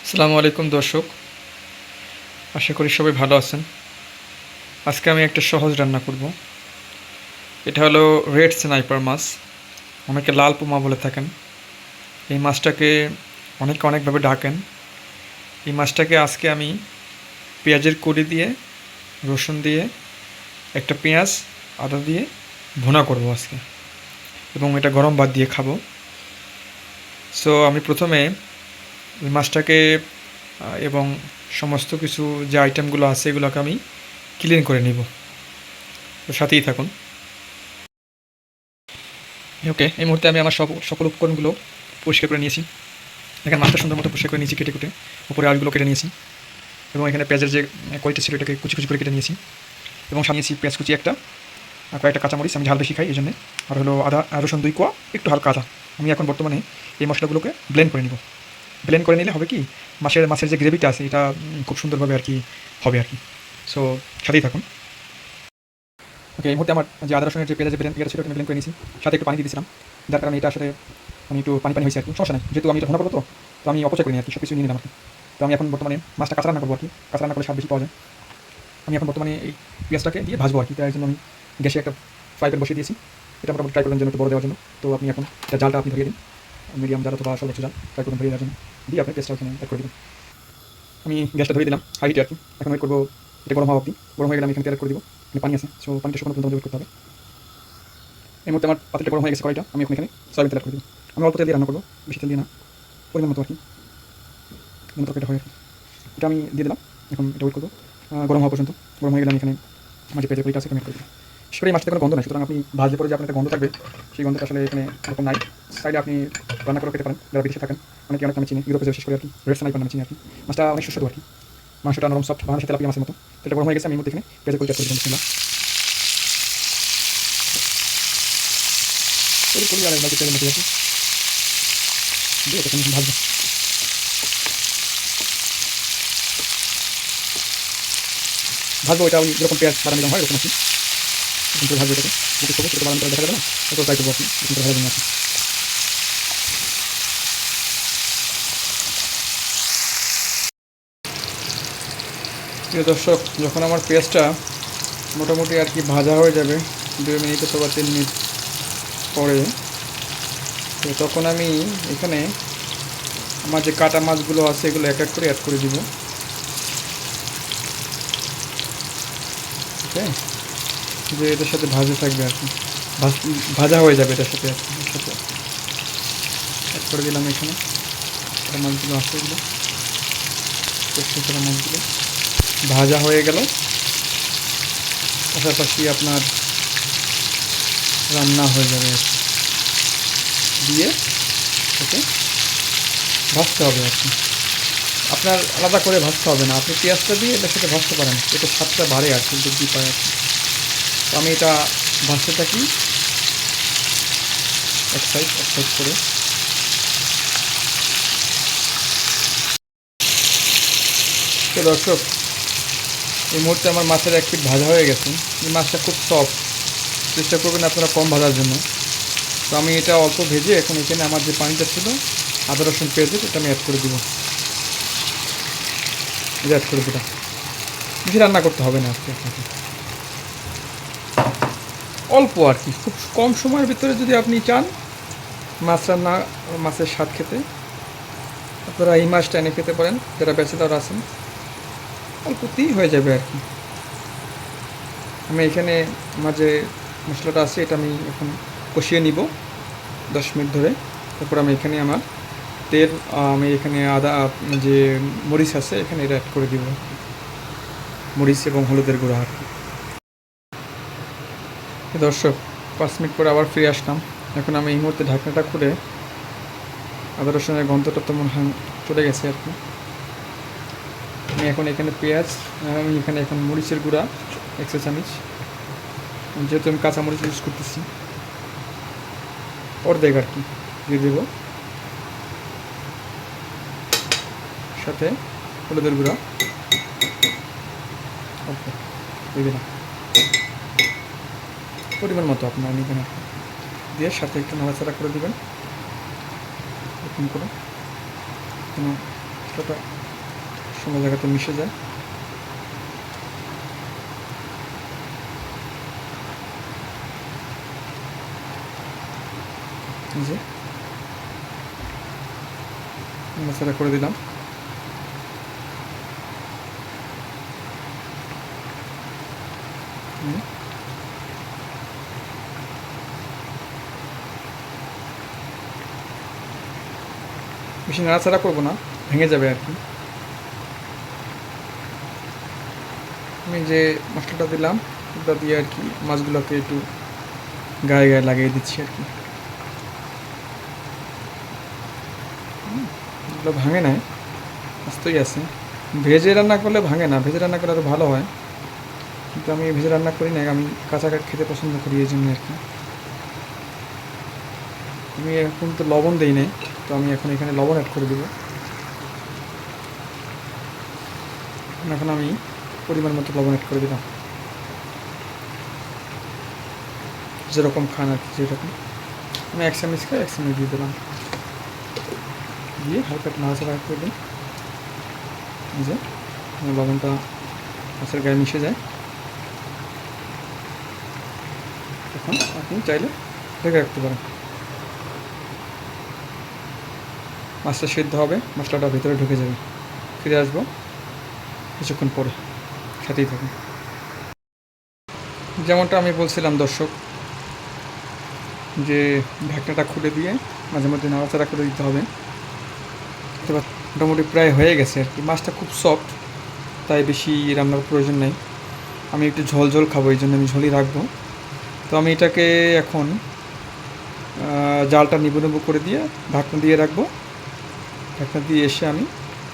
আসসালামু আলাইকুম দর্শক, আশা করি সবাই ভালো আছেন। আজকে আমি একটা সহজ রান্না করব। এটা হলো রেড স্নাইপার মাছ, অনেকে লাল পুমা বলে থাকেন। এই মাছটাকে অনেকে অনেকভাবে ডাকেন। এই মাছটাকে আজকে আমি পেঁয়াজের কড়ি দিয়ে, রসুন দিয়ে, একটা পেঁয়াজ আদা দিয়ে ভুনা করব আজকে, এবং এটা গরম ভাত দিয়ে খাবো। সো আমি প্রথমে এই মাছটাকে এবং সমস্ত কিছু যে আইটেমগুলো আছে এগুলোকে আমি ক্লিন করে নিব। তো সাথেই থাকুন। ওকে, এই মুহূর্তে আমি আমার সকল উপকরণগুলো পরিষ্কার করে নিয়েছি। এখানে মাছটা সুন্দর মতো পরিষ্কার করে নিয়েছি, কেটে কুটে উপরে আলুগুলো কেটে নিয়েছি, এবং এখানে পেঁয়াজের যে কড়িটা ছিল এটাকে কুচি কুচি করে কেটে নিয়েছি, এবং সানিয়েছি পেঁয়াজ কুচি একটা, আর কয়েকটা কাঁচামরিচ, আমি ঝাল বেশি খাই এই জন্য, আর হলো আদা রসুন 2 কোয়া, একটু হালকা আদা। আমি এখন বর্তমানে এই মশলাগুলোকে ব্লেন্ড করে নিব। ব্লেন্ড করে নিলে হবে কি, মাছের যে গ্রেভিটা আছে এটা খুব সুন্দরভাবে আর কি হবে আর কি। সো সাথেই থাকুন। ওকে, এই মুহূর্তে আমার যে আদা রসুনের যে পেঁয়াজের ব্লেন্ড ছিল ওটা ব্লেন্ড করে নিয়েছি, সাথে একটু পানি দিয়ে দিয়েছিলাম, যার কারণে এটা আসলে আমি একটু পানি পানি হয়েছে আর কি। সমস্যা নেই, যেহেতু আমি এটা ভুনা করবো, তো আমি অপচয় করি আর কি, সব কিছু নিয়ে নিলাম আর কি। তো আমি এখন বর্তমানে মাছটা কাঁচা রান্না করবো আর কি, কাঁচা রান্না করে স্বাদ বেশি পাওয়া যায়। আমি এখন বর্তমানে এই পেঁয়াজটাকে দিয়ে ভাজবো আর কি, তাই জন্য আমি গ্যাসে একটা ফ্রাই প্যান বসিয়ে দিয়েছি। এটা মোটামুটি ট্রাই করবেন জন্য, একটু বড় দেওয়ার জন্য। তো আপনি এখন জালটা আপনি ধরিয়ে দিন, মিডিয়াম জাল অথবা সর্বোচ্চ জাল ট্রাই করবেন ধরিয়ে দেওয়ার জন্য, দিয়ে আপনি পেঁয়াজটা ওখানে অ্যাড করে দেবেন। আমি গ্যাসটা ধরিয়ে দিলাম হাই হিটে আর কি। এখন ওয়েট করবো এটা গরম হওয়া অবধি। গরম হয়ে গেলে আমি এখানে তেল অ্যাড করে দিব, এখানে পানি আছে, সো পানিটা শুকনো পর্যন্ত ওয়েট করতে হবে। এই মুহূর্তে আমার পাতিলটা গরম হয়ে গেছে, কড়াইটা আমি এখন এখানে সয়াবিন তেল অ্যাড করে দিব। আমি অল্প তেল দিয়ে রান্না করবো, বেশি তেল দিয়ে না, পরিমাণ মতো আর কি, যেন তরকারিটা হয় আর কি। এটা আমি দিয়ে দিলাম, এখন এটা ওয়েট করবো গরম হওয়া পর্যন্ত। গরম হয়ে গেলে আমি এখানে আমার যে পেঁয়াজের কড়িটা আছে এখানে করে দিই। বিশেষ করে এই মাছটাতে কোনো গন্ধ নাই, সুতরাং আপনি ভাজলে পরে যে আপনার একটা গন্ধ থাকবে, সেই গন্ধটা আসলে এখানে এরকম নাই। সাইডে আপনি রান্না করে খেতে পারেন, যারা বিদেশে থাকেন, অনেকে অনেক নামে চিনি, ইউরোপে বিশেষ করে আর কি রেড স্নাইপার নামে চিনি আর কি। মাছটা অনেক সুস্বাদু আর কি, মাংসটা নরম সফট, বাংলাদেশের তেলাপিয়া মাছের মতো। তো এটা গরম হয়ে গেছে, আমি এই মুহূর্তে এখানে পেঁয়াজের কড়িটা করে দিলাম। বিসমিল্লাহ। কড়ি আর একবার তেলের মধ্যে আছে দিয়ে এটা আমি ভাজবো। ভাজবো এটা, ওই যেরকম পেঁয়াজ বাদামি রঙ হয় এরকম আর কি, কিন্তু ভাজবো এটাকে। যদি সবুজ ছোটো বাদামি করে দেখা যাবে না, ওটা ট্রাই করবো আপনি এরকম করে ভাজবেন আর কি। প্রিয় দর্শক, যখন আমার পেঁয়াজটা মোটামুটি আর কি ভাজা হয়ে যাবে 2 মিনিট অথবা 3 মিনিট পরে, তো তখন আমি এখানে আমার যে কাটা মাছগুলো আছে এগুলো এক এক করে অ্যাড করে দিব। ওকে, যে এটার সাথে ভাজা থাকবে আর কি, ভাজা হয়ে যাবে এটার সাথে আর কি। এর সাথে অ্যাড করে দিলাম এখানে কাটা মাছগুলো আছে, এগুলো করা মাছগুলো ভাজা হয়ে গেল, পাশাপাশি আপনার রান্না হয়ে যাবে আর কি। দিয়ে ওকে ভাজতে হবে আর কি, আপনার আলাদা করে ভাজতে হবে না, আপনি পেঁয়াজটা দিয়ে এটার সাথে ভাজতে পারেন, এটা স্বাদটা বাড়ে আর কি, বৃদ্ধি পায় আর কি। তো আমি এটা ভাজতে থাকি এক সাইড করে। তো দর্শক, এই মুহূর্তে আমার মাছের 1 পিঠ ভাজা হয়ে গেছে। এই মাছটা খুব সফট, চেষ্টা করবেন আপনারা কম ভাজার জন্য। তো আমি এটা অল্প ভেজে এখন এখানে আমার যে পানিটা ছিল আদা রসুন পেঁয়াজের, এটা আমি অ্যাড করে দিব। এটা অ্যাড করে দিলাম, বেশি রান্না করতে হবে না আজকে আপনাকে, অল্প আর কি, খুব কম সময়ের ভিতরে যদি আপনি চান মাছ রান্না, মাছের স্বাদ খেতে, আপনারা এই মাছটা এনে খেতে পারেন যারা ব্যাচেলর আছেন, অল্পতেই হয়ে যাবে আর কি। আমি এখানে আমার যে মশলাটা আছে এটা আমি এখন কষিয়ে নিব 10 মিনিট ধরে। তারপর আমি এখানে আমার তেল, আমি এখানে আদা যে মরিচ আছে এখানে এটা অ্যাড করে দিব, মরিচ এবং হলুদের গুঁড়া আর কি। দর্শক, 5 মিনিট পরে আবার ফিরে আসলাম। এখন আমি এই মুহূর্তে ঢাকনাটা খুলে, আদা রসুনের গন্ধটা তো মনে হয় চলে গেছে আর কি। আমি এখন এখানে পেঁয়াজ, আমি এখানে এখন মরিচের গুঁড়া 1 চা চামচ, যেহেতু আমি কাঁচা মরিচ ইউজ করতেছি, অর্ধেক আর কি দিয়ে দেবো, সাথে হলুদের গুঁড়া অল্প দিয়ে দিলাম, পরিমাণ মতো আপনারা নেবেন আর কি, দিয়ে সাথে একটু নাড়াচাড়া করে দেবেন এরকম করে, যেন মশলাটা সময় জায়গাতে মিশে যায়। যে নাড়াচাড়া করে দিলাম। বেশি নাড়াচাড়া করবো না, ভেঙে যাবে আর কি। আমি যে মশলাটা দিলাম ওটা দিয়ে আর কি মাছগুলোকে একটু গায়ে গায়ে লাগিয়ে দিচ্ছি আর কি। এগুলো ভাঙে নাই, আস্তই আছে। ভেজে রান্না করলে ভাঙে না, ভেজে রান্না করলে আরও ভালো হয়, কিন্তু আমি ভেজে রান্না করি না, আমি কাঁচা খেতে পছন্দ করি এই জন্য আর কি। আমি এখন তো লবণ দিই নাই, তো আমি এখন এখানে লবণ অ্যাড করে দেবো। এখন আমি পরিমাণ মতো লবণ অ্যাড করে দিলাম, যেরকম খান আর কি, যেরকম। আমি 1 চামচ খাই, 1 চামচ দিয়ে দিলাম, দিয়ে হালকা নাড়াচাড়া করে দিই যে লবণটা মাছের গায়ে মিশে যায়। এখন আপনি চাইলে ঢেকে রাখতে পারেন। মাছটা সিদ্ধ হবে, মশলাটা ভেতরে ঢুকে যাবে। ফিরে আসবো কিছুক্ষণ পরে, সাথেই থাকুন। যেমনটা আমি বলছিলাম দর্শক, যে ঢাকনাটা খুলে দিয়ে মাঝে মধ্যে নাড়াচাড়া করে দিতে হবে। এবার মোটামুটি প্রায় হয়ে গেছে আর কি। মাছটা খুব সফট, তাই বেশি রান্নার প্রয়োজন নেই। আমি একটু ঝোল ঝোল খাবো, এই জন্য আমি ঝোলই রাখবো। তো আমি এটাকে এখন জালটা নিবু নিবু করে দিয়ে ঢাকনা দিয়ে রাখবো। ঢাকনা দিয়ে এসে আমি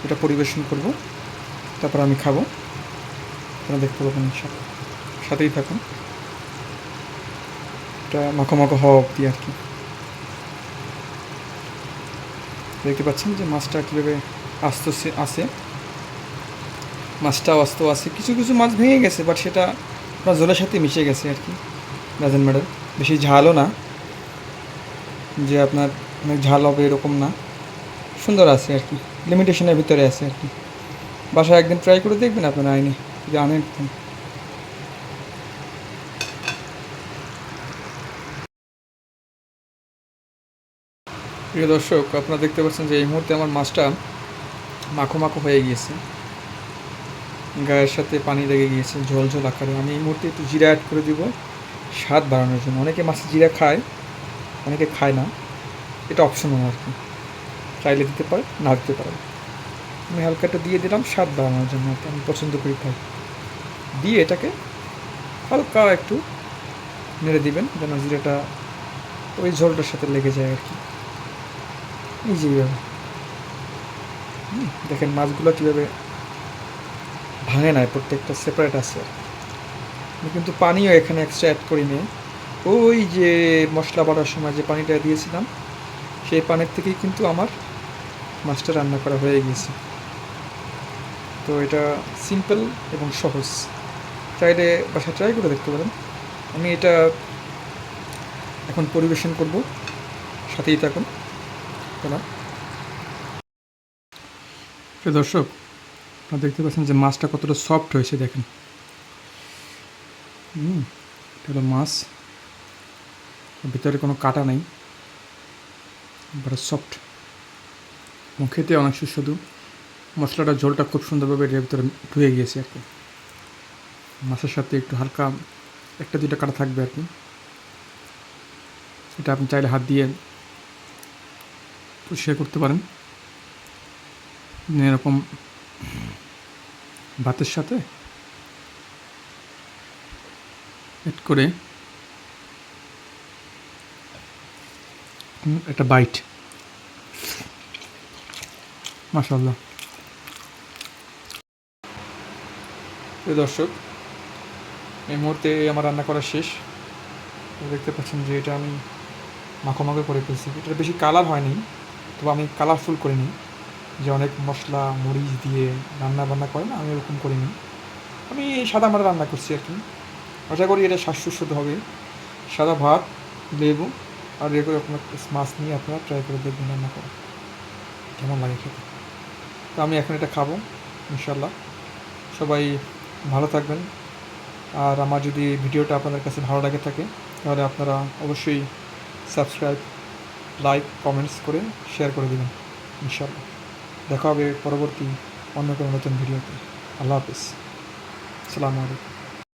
এটা পরিবেশন করব, তারপর আমি খাবো। আপনারা দেখতে পাবেন, সাথেই থাকুন। এটা মাখো মাখো হওয়া অবধি আর কি। দেখতে পাচ্ছেন যে মাছটা কীভাবে আস্তে আসে, মাছটাও আস্তে আসে। কিছু কিছু মাছ ভেঙে গেছে, বাট সেটা আপনার ঝোলের সাথে মিশে গেছে আর কি। Doesn't matter. বেশি ঝালও না যে আপনার অনেক ঝাল হবে এরকম না, সুন্দর আছে আর কি, লিমিটেশনের ভিতরে আছে আর কি। বাসায় একদিন ট্রাই করে দেখবেন আপনারা, আইনে যদি আনেন। প্রিয় দর্শক, আপনারা দেখতে পাচ্ছেন যে এই মুহূর্তে আমার মাছটা মাখো মাখো হয়ে গিয়েছে, গায়ের সাথে পানি লেগে গিয়েছে ঝোল ঝোল আকারে। আমি এই মুহূর্তে একটু জিরা অ্যাড করে দিব স্বাদ বাড়ানোর জন্য। অনেকে মাছে জিরা খায়, অনেকে খায় না, এটা অপশনাল আর কি, চাইলে দিতে পারে, না দিতে পারে। আমি হালকা একটু দিয়ে দিলাম স্বাদ বাড়ানোর জন্য, আমি পছন্দ করি তাই। দিয়ে এটাকে হালকা একটু নেড়ে দিবেন যেন জিরাটা ওই ঝোলটার সাথে লেগে যায় আর কি। এই যে এইভাবে দেখেন মাছগুলো কীভাবে ভাঙে না, প্রত্যেকটা সেপারেট আছে। আমি কিন্তু পানিও এখানে এক্সট্রা অ্যাড করিনি। ওই যে মশলা বাটার সময় যে পানিটা দিয়েছিলাম, সেই পানির থেকেই কিন্তু আমার মাছটা রান্না করা হয়ে গিয়েছে। তো এটা সিম্পল এবং সহজ, চাইলে বাসায় ট্রাই করে দেখতে পারেন। আমি এটা এখন পরিবেশন করব, সাথেই থাকুন। দর্শক, আপনারা দেখতে পাচ্ছেন যে মাছটা কতটা সফট হয়েছে, দেখেন। এটা হলো মাছ, ভিতরে কোনো কাটা নেই, বড় সফট এবং খেতে অনেক সুস্বাদু। মশলাটা ঝোলটা খুব সুন্দরভাবে এর ভিতরে ঢুকে গিয়েছে আর কি। মাছের সাথে একটু হালকা 1-2টা কাটা থাকবে আর কি, এটা আপনি চাইলে হাত দিয়ে পরিষ্কার করতে পারেন। এরকম ভাতের সাথে এড করে একটা বাইট, মাশাআল্লাহ। দর্শক, এই মুহূর্তে আমার রান্না করা শেষ। দেখতে পাচ্ছেন যে এটা আমি মাখো মাখো করে ফেলছি। এটা বেশি কালার হয়নি, তবে আমি কালারফুল করিনি, যে অনেক মশলা মরিচ দিয়ে রান্না বান্না করে না, আমি এরকম করিনি। আমি সাদা মাটা রান্না করছি আর কি। আশা করি এটা সুস্বাদু হবে। সাদা ভাত, লেবু আর এরকম আপনার মাছ নিয়ে আপনারা ট্রাই করে দেখবেন রান্না করা কেমন লাগে খেতে। তো আমি এখন এটা খাবো ইনশাল্লাহ। সবাই ভালো থাকবেন। আর আমার যদি ভিডিওটা আপনাদের কাছে ভালো লাগে থাকে তাহলে আপনারা অবশ্যই সাবস্ক্রাইব, লাইক, কমেন্টস করে শেয়ার করে দেবেন ইনশাল্লাহ। দেখা হবে পরবর্তী অন্য কোনো নতুন ভিডিওতে। আল্লাহ হাফিজ। আসসালামু আলাইকুম।